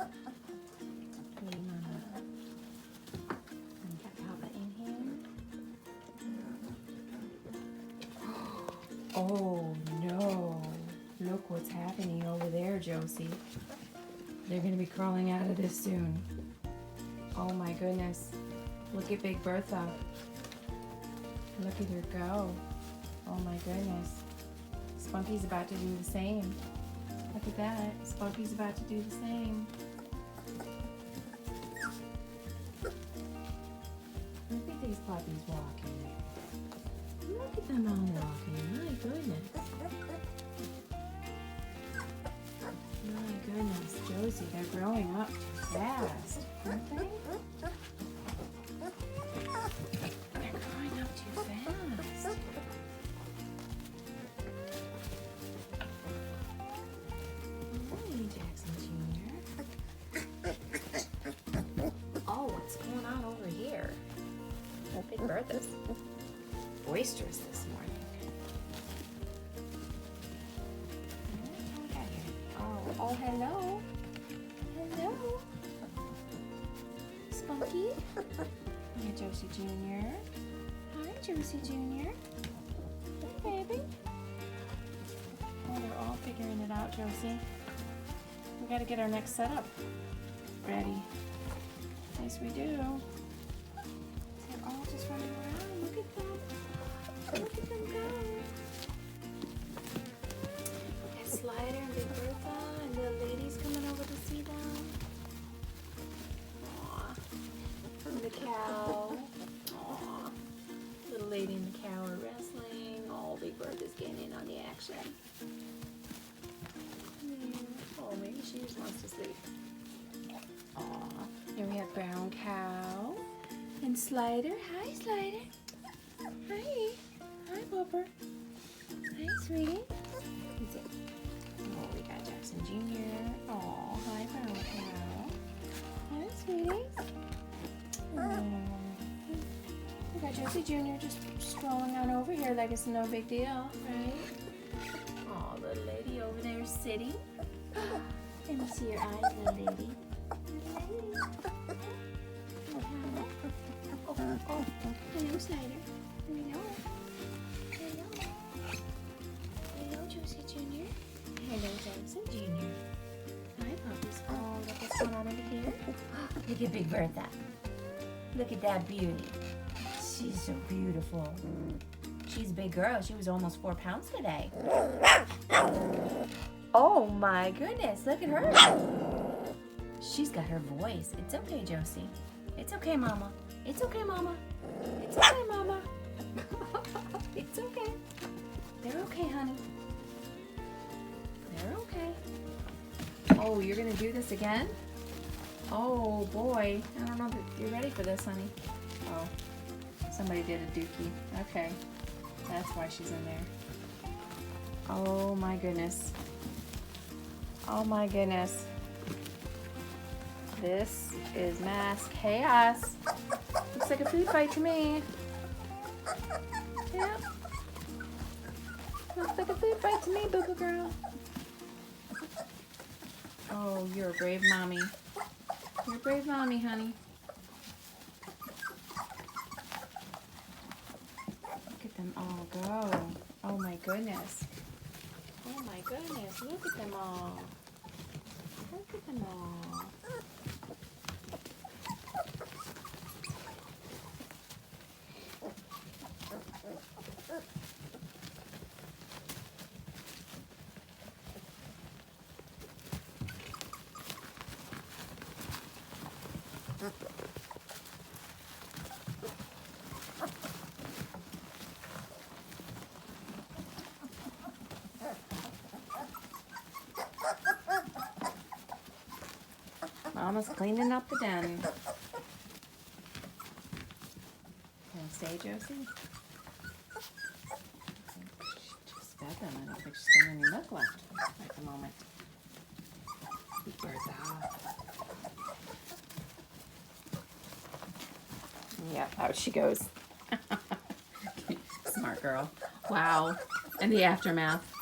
Okay, Mama. And get Papa in here. Oh no. Look what's happening over there, Josie. They're gonna be crawling out of this soon. Oh my goodness. Look at Big Bertha. Look at her go. Oh my goodness. Spunky's about to do the same. Look at that. Spunky's about to do the same. Look at these puppies walking. Look at them all walking. My goodness. My goodness, Josie, they're growing up too fast, aren't they? They're growing up too fast. Hey, Jackson Jr. Oh, what's going on over here? Oh, Big Bertha's boisterous this morning. Oh, hello. Hello. Spunky. Hi, Josie Jr. Hi, Josie Jr. Hey, baby. Oh, they're all figuring it out, Josie. We gotta get our next setup ready. Yes, we do. They're all just running around. Look at them. Look at them go. Slider and Big Bertha and the ladies coming over to see them. Aww. And the cow. Aww. Little lady and the cow are wrestling. Oh, Big Bertha's getting in on the action. Oh, maybe she just wants to sleep. Aww. Here we have Brown Cow and Slider. Hi, Slider. Hi. Hi, Bubber. Hi, sweetie. Oh, we got Jackson Jr. Oh, hi, Brown Cow. Hi, sweetie. Oh. We got Josie Jr. just strolling on over here like it's no big deal, right? Oh, little lady over there sitting. Let me see your eyes, little lady. Oh, hello, Slider. Hello. Hello. Hello, Josie Jr. Hello, Jackson Jr. Hi, puppies. Oh, look what's going on over here. Look at Big Bertha. Look at that beauty. She's so beautiful. She's a big girl. She was almost 4 pounds today. Oh my goodness, look at her. She's got her voice. It's okay, Josie. It's okay, Mama. It's okay, Mama. It's okay, Mama. It's okay. They're okay, honey. They're okay. Oh, you're gonna do this again? Oh boy, I don't know if you're ready for this, honey. Oh, somebody did a dookie. Okay, that's why she's in there. Oh my goodness. Oh my goodness. This is mass chaos. Looks like a food fight to me. Yeah. Looks like a food fight to me, boo-boo girl. Oh, you're a brave mommy. You're a brave mommy, honey. Look at them all go. Oh my goodness. Oh my goodness. Look at them all. Look at them all. Mama's cleaning up the den. Can I say, Josie? She just fed them. I don't think she's got any milk left at the moment. Big Bertha. Yep, out she goes. Smart girl. Wow. And the aftermath.